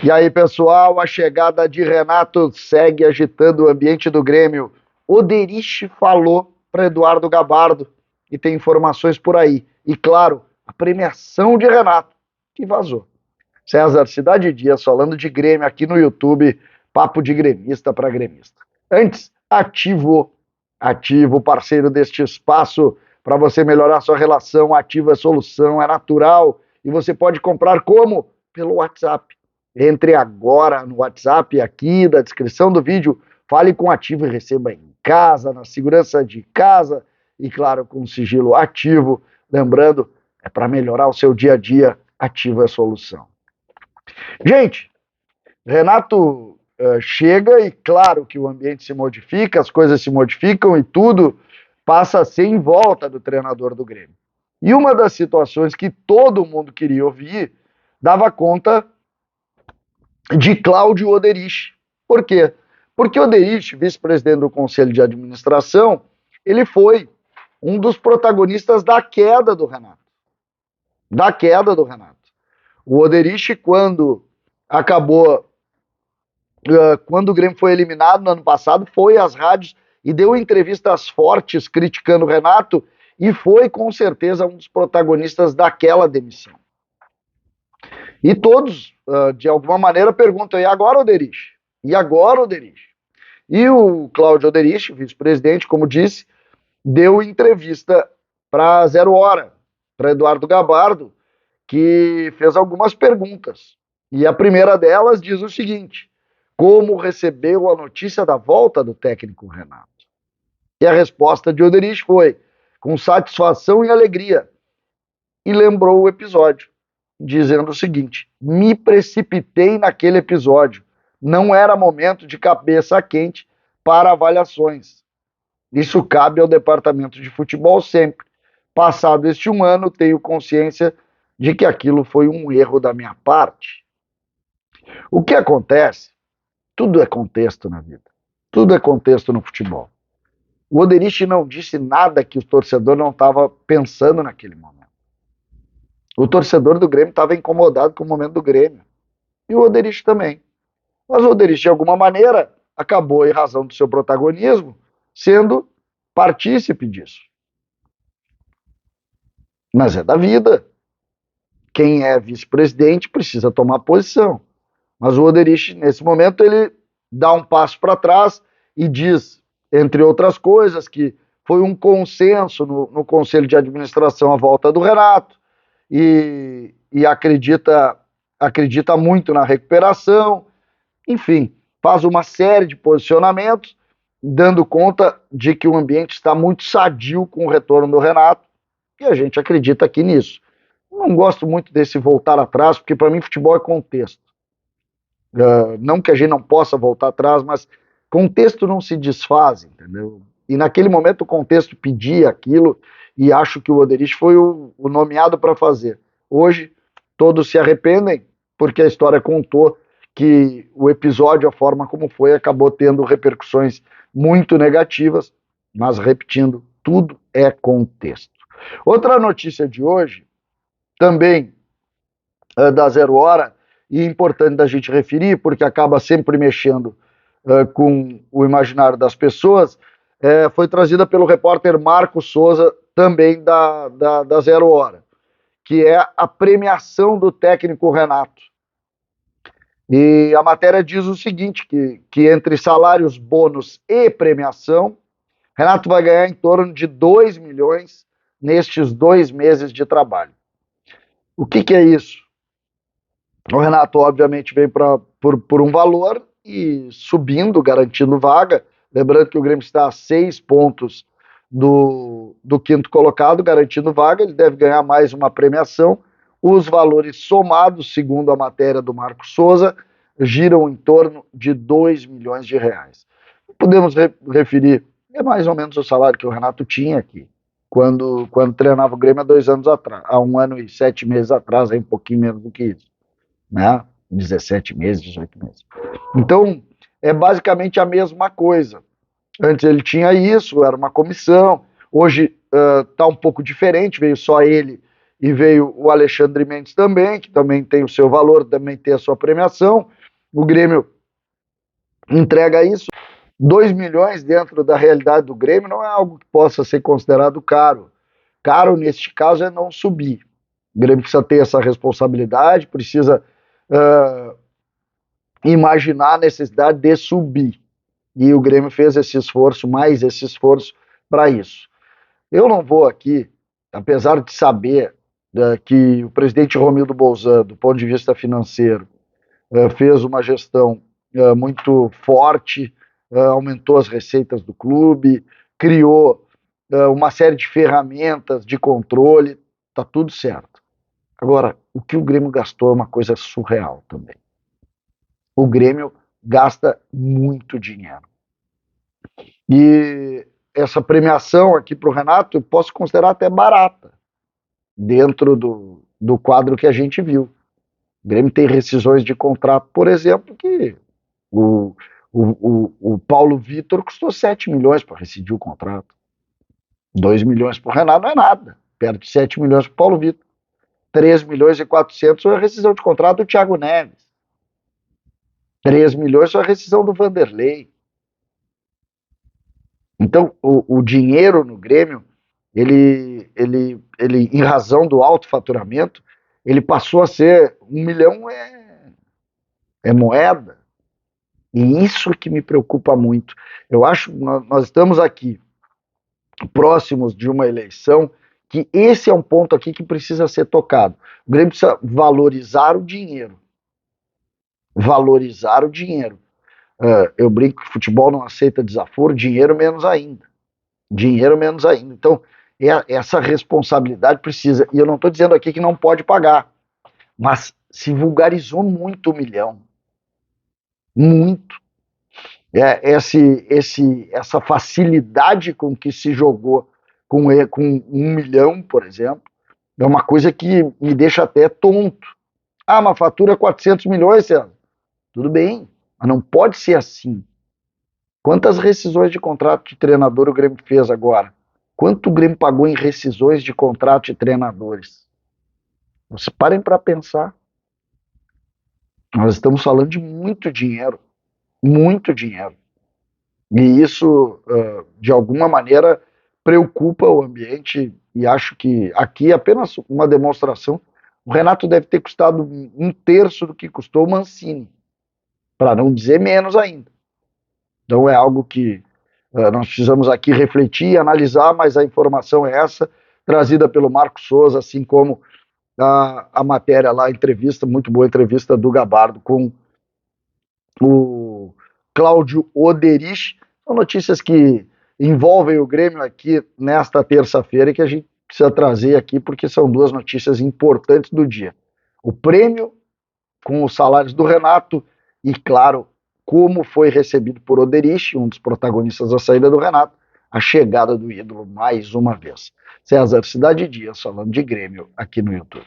E aí, pessoal, a chegada de Renato segue agitando o ambiente do Grêmio. Oderich falou para Eduardo Gabardo e tem informações por aí. E, claro, a premiação de Renato, que vazou. César, Cidade Dias, falando de Grêmio aqui no YouTube, papo de gremista para gremista. Antes, Ativo, parceiro deste espaço, para você melhorar sua relação. Ativo é solução, é natural, e você pode comprar como? Pelo WhatsApp. Entre agora no WhatsApp aqui da descrição do vídeo, fale com Ativo e receba em casa, na segurança de casa e, claro, com sigilo ativo. Lembrando, é para melhorar o seu dia a dia, Ativo é a solução. Gente, Renato chega e, claro, que o ambiente se modifica, as coisas se modificam e tudo passa a ser em volta do treinador do Grêmio. E uma das situações que todo mundo queria ouvir dava conta de Cláudio Oderich. Por quê? Porque Oderich, vice-presidente do Conselho de Administração, ele foi um dos protagonistas da queda do Renato. O Oderich, quando o Grêmio foi eliminado no ano passado, foi às rádios e deu entrevistas fortes criticando o Renato e foi, com certeza, um dos protagonistas daquela demissão. E todos, de alguma maneira, perguntam, e agora, Oderich? E o Cláudio Oderich, vice-presidente, como disse, deu entrevista para Zero Hora, para Eduardo Gabardo, que fez algumas perguntas. E a primeira delas diz o seguinte: como recebeu a notícia da volta do técnico Renato? E a resposta de Oderich foi: com satisfação e alegria. E lembrou o episódio, dizendo o seguinte: me precipitei naquele episódio. Não era momento de cabeça quente para avaliações. Isso cabe ao departamento de futebol sempre. Passado este um ano, tenho consciência de que aquilo foi um erro da minha parte. O que acontece? Tudo é contexto na vida. Tudo é contexto no futebol. O Oderich não disse nada que o torcedor não estava pensando naquele momento. O torcedor do Grêmio estava incomodado com o momento do Grêmio. E o Oderich também. Mas o Oderich, de alguma maneira, acabou, em razão do seu protagonismo, sendo partícipe disso. Mas é da vida. Quem é vice-presidente precisa tomar posição. Mas o Oderich, nesse momento, ele dá um passo para trás e diz, entre outras coisas, que foi um consenso no Conselho de Administração à volta do Renato e acredita muito na recuperação. Enfim, faz uma série de posicionamentos, dando conta de que o ambiente está muito sadio com o retorno do Renato, e a gente acredita aqui nisso. Não gosto muito desse voltar atrás, porque para mim futebol é contexto. Não que a gente não possa voltar atrás, mas contexto não se desfaz, entendeu? E naquele momento o contexto pedia aquilo, e acho que o Oderich foi o nomeado para fazer. Hoje todos se arrependem, porque a história contou que o episódio, a forma como foi, acabou tendo repercussões muito negativas, mas repetindo, tudo é contexto. Outra notícia de hoje, também da Zero Hora, e importante da gente referir, porque acaba sempre mexendo com o imaginário das pessoas, foi trazida pelo repórter Marco Souza, também da Zero Hora, que é a premiação do técnico Renato. E a matéria diz o seguinte, que entre salários, bônus e premiação, Renato vai ganhar em torno de 2 milhões nestes 2 meses de trabalho. O que é isso? O Renato, obviamente, vem por um valor e subindo, garantindo vaga. Lembrando que o Grêmio está a 6 pontos do quinto colocado, garantindo vaga. Ele deve ganhar mais uma premiação. Os valores somados, segundo a matéria do Marco Souza, giram em torno de 2 milhões de reais. Podemos referir, é mais ou menos o salário que o Renato tinha aqui, quando treinava o Grêmio há 2 anos atrás, há 1 ano e 7 meses atrás, aí um pouquinho menos do que isso, né? 17 meses, 18 meses. Então, é basicamente a mesma coisa. Antes ele tinha isso, era uma comissão, hoje está um pouco diferente, veio só ele e veio o Alexandre Mendes também, que também tem o seu valor, também tem a sua premiação. O Grêmio entrega isso. 2 milhões dentro da realidade do Grêmio não é algo que possa ser considerado caro. Caro, neste caso, é não subir. O Grêmio precisa ter essa responsabilidade, precisa imaginar a necessidade de subir. E o Grêmio fez esse esforço, mais esse esforço para isso. Eu não vou aqui, apesar de saber que o presidente Romildo Bolzan, do ponto de vista financeiro, fez uma gestão muito forte, aumentou as receitas do clube, criou uma série de ferramentas de controle, tá tudo certo. Agora, o que o Grêmio gastou é uma coisa surreal também. O Grêmio gasta muito dinheiro. E essa premiação aqui para o Renato eu posso considerar até barata, dentro do quadro que a gente viu. O Grêmio tem rescisões de contrato, por exemplo, que o Paulo Vitor custou 7 milhões para rescindir o contrato. 2 milhões para o Renato não é nada, perto de 7 milhões para o Paulo Vitor. 3 milhões e 400 foi a rescisão de contrato do Thiago Neves. 3 milhões foi a rescisão do Vanderlei. Então, o dinheiro no Grêmio, ele, em razão do alto faturamento, ele passou a ser 1 milhão é moeda. E isso que me preocupa muito. Eu acho que nós estamos aqui próximos de uma eleição que esse é um ponto aqui que precisa ser tocado. O Grêmio precisa valorizar o dinheiro. Valorizar o dinheiro. Eu brinco que futebol não aceita desaforo, dinheiro menos ainda. Dinheiro menos ainda. Então, essa responsabilidade precisa. E eu não estou dizendo aqui que não pode pagar, mas se vulgarizou muito 1 milhão. Muito. Essa facilidade com que se jogou com 1 milhão, por exemplo, é uma coisa que me deixa até tonto. Ah, mas fatura 400 milhões, César. Tudo bem, mas não pode ser assim. Quantas rescisões de contrato de treinador o Grêmio fez agora? Quanto o Grêmio pagou em rescisões de contrato de treinadores? Vocês parem para pensar. Nós estamos falando de muito dinheiro. Muito dinheiro. E isso, de alguma maneira, preocupa o ambiente e acho que aqui apenas uma demonstração. O Renato deve ter custado 1/3 do que custou o Mancini, para não dizer menos ainda. Então é algo que nós precisamos aqui refletir e analisar, mas a informação é essa, trazida pelo Marcos Souza, assim como a matéria lá, a entrevista, muito boa entrevista do Gabardo com o Cláudio Oderich. São notícias que envolvem o Grêmio aqui nesta terça-feira e que a gente precisa trazer aqui porque são 2 notícias importantes do dia. O prêmio com os salários do Renato e, claro, como foi recebido por Oderich, um dos protagonistas da saída do Renato, a chegada do ídolo mais uma vez. César Cidade Dias falando de Grêmio aqui no YouTube.